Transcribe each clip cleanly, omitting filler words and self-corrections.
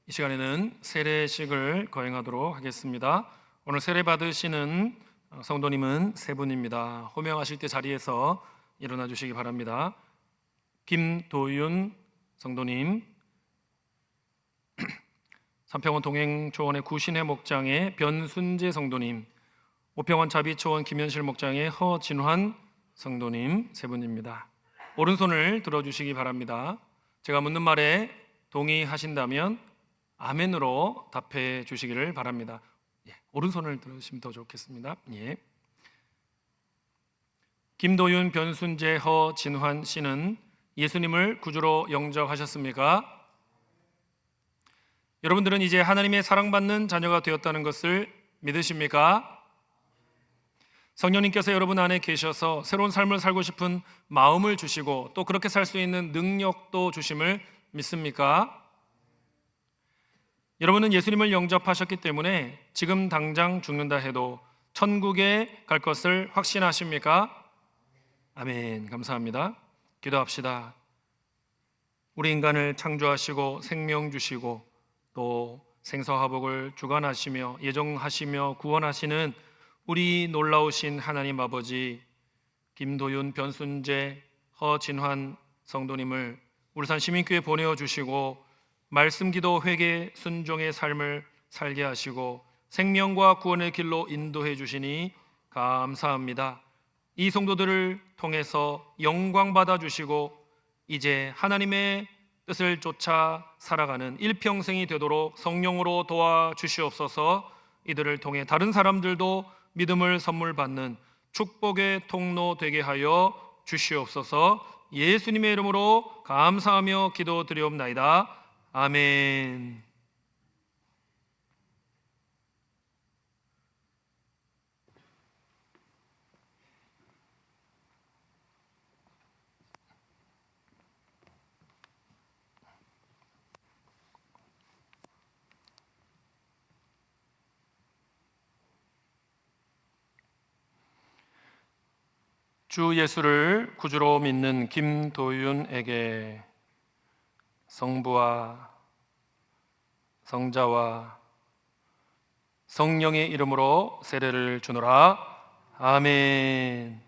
이 시간에는 세례식을 거행하도록 하겠습니다. 오늘 세례 받으시는 성도님은 세 분입니다. 호명하실 때 자리에서 일어나 주시기 바랍니다. 김도윤 성도님, 삼평원 동행초원의 구신회 목장의 변순재 성도님, 오평원 자비초원 김현실 목장의 허진환 성도님 세 분입니다. 오른손을 들어주시기 바랍니다. 제가 묻는 말에 동의하신다면 아멘으로 답해 주시기를 바랍니다. 오른손을 들으시면 더 좋겠습니다. 김도윤, 변순재, 허진환 씨는 예수님을 구주로 영접하셨습니까? 여러분들은 이제 하나님의 사랑받는 자녀가 되었다는 것을 믿으십니까? 성령님께서 여러분 안에 계셔서 새로운 삶을 살고 싶은 마음을 주시고 또 그렇게 살 수 있는 능력도 주심을 믿습니까? 여러분은 예수님을 영접하셨기 때문에 지금 당장 죽는다 해도 천국에 갈 것을 확신하십니까? 아멘. 감사합니다. 기도합시다. 우리 인간을 창조하시고 생명 주시고 또 생사화복을 주관하시며 예정하시며 구원하시는 우리 놀라우신 하나님 아버지, 김도윤, 변순재, 허진환 성도님을 울산 시민교회에 보내어 주시고 말씀, 기도, 회개, 순종의 삶을 살게 하시고 생명과 구원의 길로 인도해 주시니 감사합니다. 이 성도들을 통해서 영광 받아 주시고 이제 하나님의 뜻을 쫓아 살아가는 일평생이 되도록 성령으로 도와주시옵소서. 이들을 통해 다른 사람들도 믿음을 선물 받는 축복의 통로 되게 하여 주시옵소서. 예수님의 이름으로 감사하며 기도드리옵나이다. 아멘. 주 예수를 구주로 믿는 김도윤에게 성부와 성자와 성령의 이름으로 세례를 주노라. 아멘.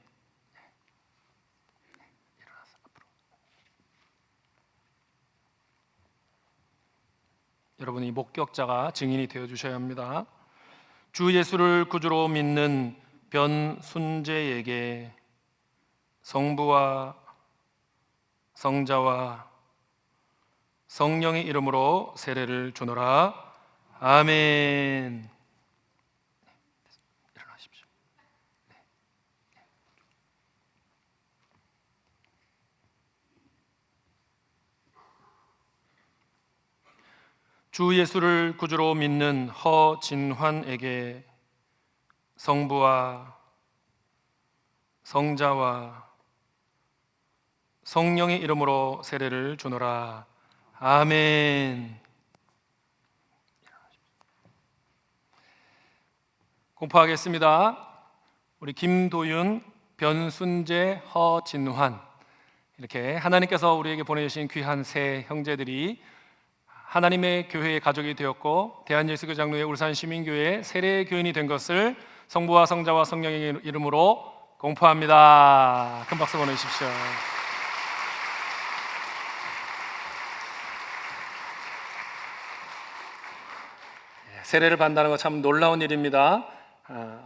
여러분이 목격자가 증인이 되어 주셔야 합니다. 주 예수를 구주로 믿는 변순재에게 성부와 성자와 성령의 이름으로 세례를 주노라. 아멘. 일어나십시오. 주 예수를 구주로 믿는 허진환에게 성부와 성자와 성령의 이름으로 세례를 주노라. 아멘. 공포하겠습니다. 우리 김도윤, 변순재, 허진환, 이렇게 하나님께서 우리에게 보내주신 귀한 세 형제들이 하나님의 교회의 가족이 되었고 대한예수교 장로회 울산시민교회 세례교인이 된 것을 성부와 성자와 성령의 이름으로 공포합니다. 큰 박수 보내주십시오. 세례를 받는다는 건 참 놀라운 일입니다.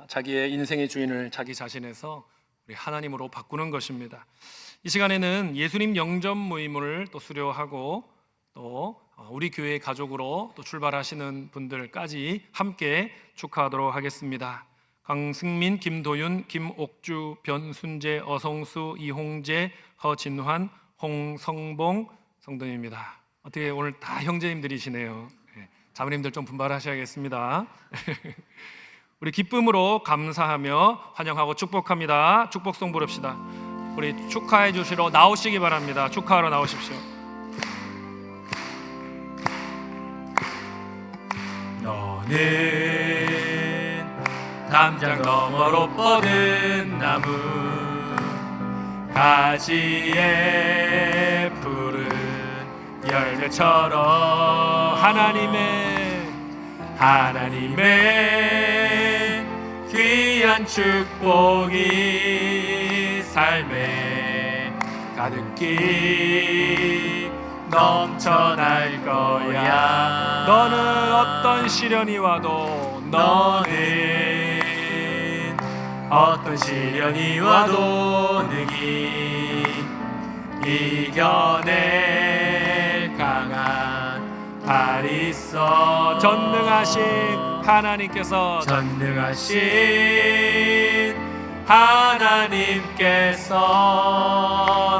자기의 인생의 주인을 자기 자신에서 우리 하나님으로 바꾸는 것입니다. 이 시간에는 예수님 영접 모임을 또 수료하고 또 우리 교회의 가족으로 또 출발하시는 분들까지 함께 축하하도록 하겠습니다. 강승민, 김도윤, 김옥주, 변순재, 어성수, 이홍재, 허진환, 홍성봉 성도님입니다. 어떻게 오늘 다 형제님들이시네요. 자매님들 좀 분발하셔야겠습니다. 우리 기쁨으로 감사하며 환영하고 축복합니다. 축복송 부릅시다. 우리 축하해 주시러 나오시기 바랍니다. 축하하러 나오십시오. 너는 담장 너머로 뻗은 나무 가지에 푸른 열매처럼 하나님의 귀한 축복이 삶에 가득히 넘쳐날 거야. 너는 어떤 시련이 와도 능히 이겨낼 강한 팔 있어. 전능하신 하나님께서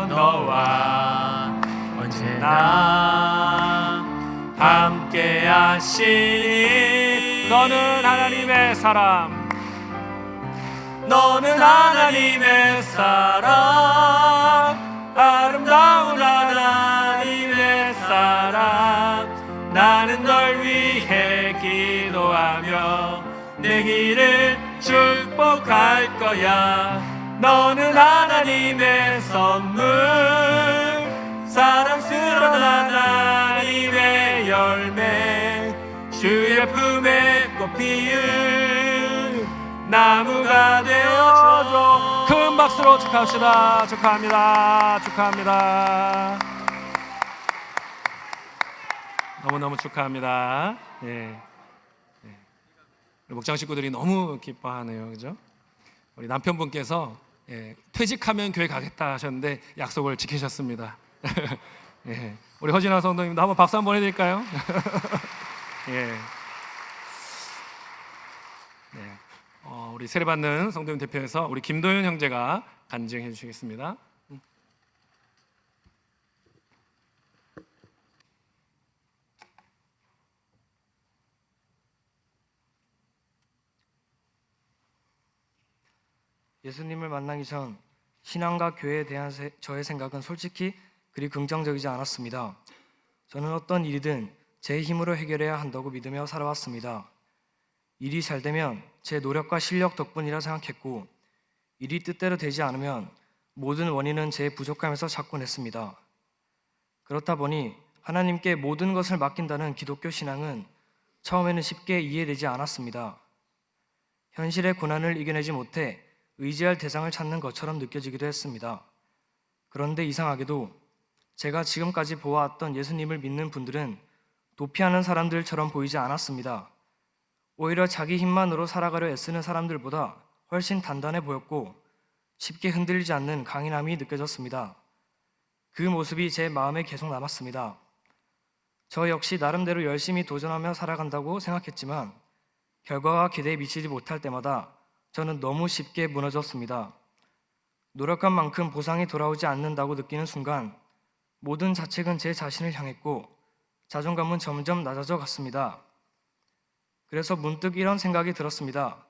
너와 언제나 함께 하시니. 너는 하나님의 사람, 아름다운 하나님의 사람. 나는 널 위해 기도하며 내 길을 축복할 거야. 너는 하나님의 선물, 사랑스러운 하나님의 열매, 주의 품에 꽃 피운 나무가 되어줘. 큰 박수로 축하합시다. 축하합니다. 너무너무 축하합니다. 예. 우리 목장 식구들이 너무 기뻐하네요. 그죠? 우리 남편분께서 퇴직하면 교회 가겠다 하셨는데 약속을 지키셨습니다. 예. 우리 허진아 성도님도 한번 박수 한번 해드릴까요? 예. 네. 우리 세례받는 성도님 대표에서 우리 김도윤 형제가 간증해 주시겠습니다. 예수님을 만나기 전 신앙과 교회에 대한 저의 생각은 솔직히 그리 긍정적이지 않았습니다. 저는 어떤 일이든 제 힘으로 해결해야 한다고 믿으며 살아왔습니다. 일이 잘 되면 제 노력과 실력 덕분이라 생각했고, 일이 뜻대로 되지 않으면 모든 원인은 제 부족함에서 찾곤 했습니다. 그렇다 보니 하나님께 모든 것을 맡긴다는 기독교 신앙은 처음에는 쉽게 이해되지 않았습니다. 현실의 고난을 이겨내지 못해 의지할 대상을 찾는 것처럼 느껴지기도 했습니다. 그런데 이상하게도 제가 지금까지 보아왔던 예수님을 믿는 분들은 도피하는 사람들처럼 보이지 않았습니다. 오히려 자기 힘만으로 살아가려 애쓰는 사람들보다 훨씬 단단해 보였고 쉽게 흔들리지 않는 강인함이 느껴졌습니다. 그 모습이 제 마음에 계속 남았습니다. 저 역시 나름대로 열심히 도전하며 살아간다고 생각했지만 결과가 기대에 미치지 못할 때마다 저는 너무 쉽게 무너졌습니다. 노력한 만큼 보상이 돌아오지 않는다고 느끼는 순간 모든 자책은 제 자신을 향했고 자존감은 점점 낮아져 갔습니다. 그래서 문득 이런 생각이 들었습니다.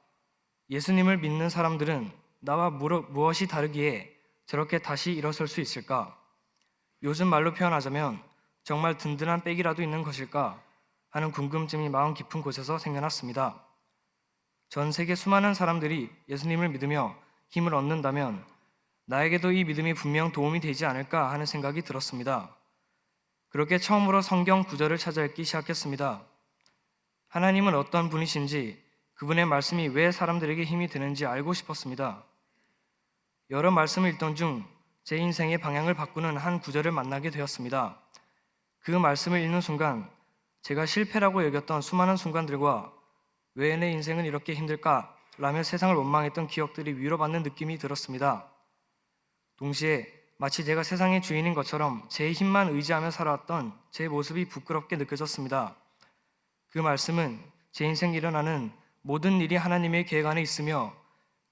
예수님을 믿는 사람들은 나와 무엇이 다르기에 저렇게 다시 일어설 수 있을까? 요즘 말로 표현하자면 정말 든든한 백이라도 있는 것일까? 하는 궁금증이 마음 깊은 곳에서 생겨났습니다. 전 세계 수많은 사람들이 예수님을 믿으며 힘을 얻는다면 나에게도 이 믿음이 분명 도움이 되지 않을까 하는 생각이 들었습니다. 그렇게 처음으로 성경 구절을 찾아 읽기 시작했습니다. 하나님은 어떤 분이신지, 그분의 말씀이 왜 사람들에게 힘이 되는지 알고 싶었습니다. 여러 말씀을 읽던 중 제 인생의 방향을 바꾸는 한 구절을 만나게 되었습니다. 그 말씀을 읽는 순간 제가 실패라고 여겼던 수많은 순간들과 왜 내 인생은 이렇게 힘들까? 라며 세상을 원망했던 기억들이 위로받는 느낌이 들었습니다. 동시에 마치 제가 세상의 주인인 것처럼 제 힘만 의지하며 살아왔던 제 모습이 부끄럽게 느껴졌습니다. 그 말씀은 제 인생에 일어나는 모든 일이 하나님의 계획 안에 있으며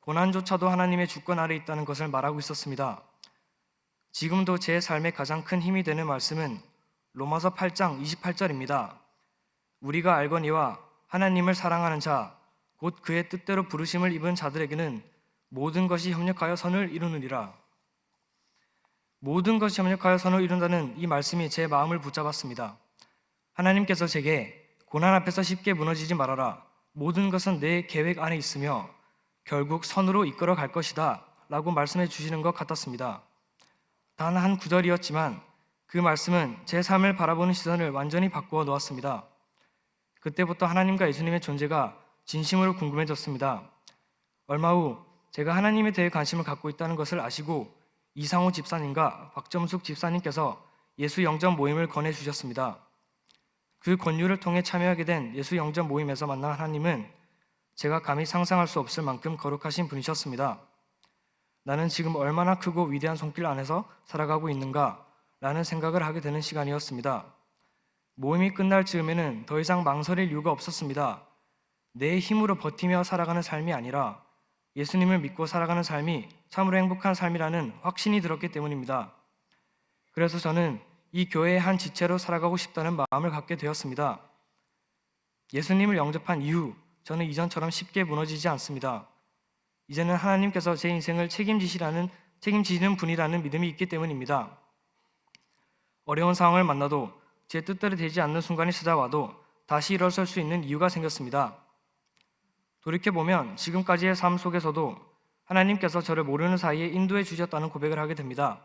고난조차도 하나님의 주권 아래 있다는 것을 말하고 있었습니다. 지금도 제 삶의 가장 큰 힘이 되는 말씀은 로마서 8장 28절입니다. 우리가 알거니와 하나님을 사랑하는 자, 곧 그의 뜻대로 부르심을 입은 자들에게는 모든 것이 협력하여 선을 이루느니라. 모든 것이 협력하여 선을 이룬다는 이 말씀이 제 마음을 붙잡았습니다. 하나님께서 제게 고난 앞에서 쉽게 무너지지 말아라. 모든 것은 내 계획 안에 있으며 결국 선으로 이끌어 갈 것이다 라고 말씀해 주시는 것 같았습니다. 단 한 구절이었지만 그 말씀은 제 삶을 바라보는 시선을 완전히 바꾸어 놓았습니다. 그때부터 하나님과 예수님의 존재가 진심으로 궁금해졌습니다. 얼마 후 제가 하나님에 대해 관심을 갖고 있다는 것을 아시고 이상호 집사님과 박점숙 집사님께서 예수 영접 모임을 권해주셨습니다. 그 권유를 통해 참여하게 된 예수 영접 모임에서 만난 하나님은 제가 감히 상상할 수 없을 만큼 거룩하신 분이셨습니다. 나는 지금 얼마나 크고 위대한 손길 안에서 살아가고 있는가 라는 생각을 하게 되는 시간이었습니다. 모임이 끝날 즈음에는 더 이상 망설일 이유가 없었습니다. 내 힘으로 버티며 살아가는 삶이 아니라 예수님을 믿고 살아가는 삶이 참으로 행복한 삶이라는 확신이 들었기 때문입니다. 그래서 저는 이 교회의 한 지체로 살아가고 싶다는 마음을 갖게 되었습니다. 예수님을 영접한 이후 저는 이전처럼 쉽게 무너지지 않습니다. 이제는 하나님께서 제 인생을 책임지시는 분이라는 믿음이 있기 때문입니다. 어려운 상황을 만나도 제 뜻대로 되지 않는 순간이 찾아와도 다시 일어설 수 있는 이유가 생겼습니다. 돌이켜보면 지금까지의 삶 속에서도 하나님께서 저를 모르는 사이에 인도해 주셨다는 고백을 하게 됩니다.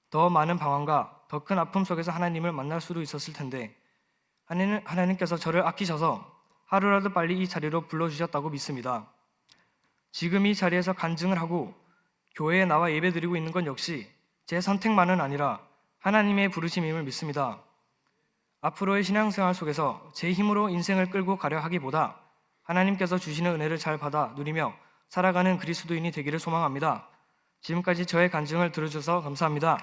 더 많은 방황과 더 큰 아픔 속에서 하나님을 만날 수도 있었을 텐데 하나님께서 저를 아끼셔서 하루라도 빨리 이 자리로 불러주셨다고 믿습니다. 지금 이 자리에서 간증을 하고 교회에 나와 예배드리고 있는 건 역시 제 선택만은 아니라 하나님의 부르심임을 믿습니다. 앞으로의 신앙생활 속에서 제 힘으로 인생을 끌고 가려 하기보다 하나님께서 주시는 은혜를 잘 받아 누리며 살아가는 그리스도인이 되기를 소망합니다. 지금까지 저의 간증을 들어주셔서 감사합니다.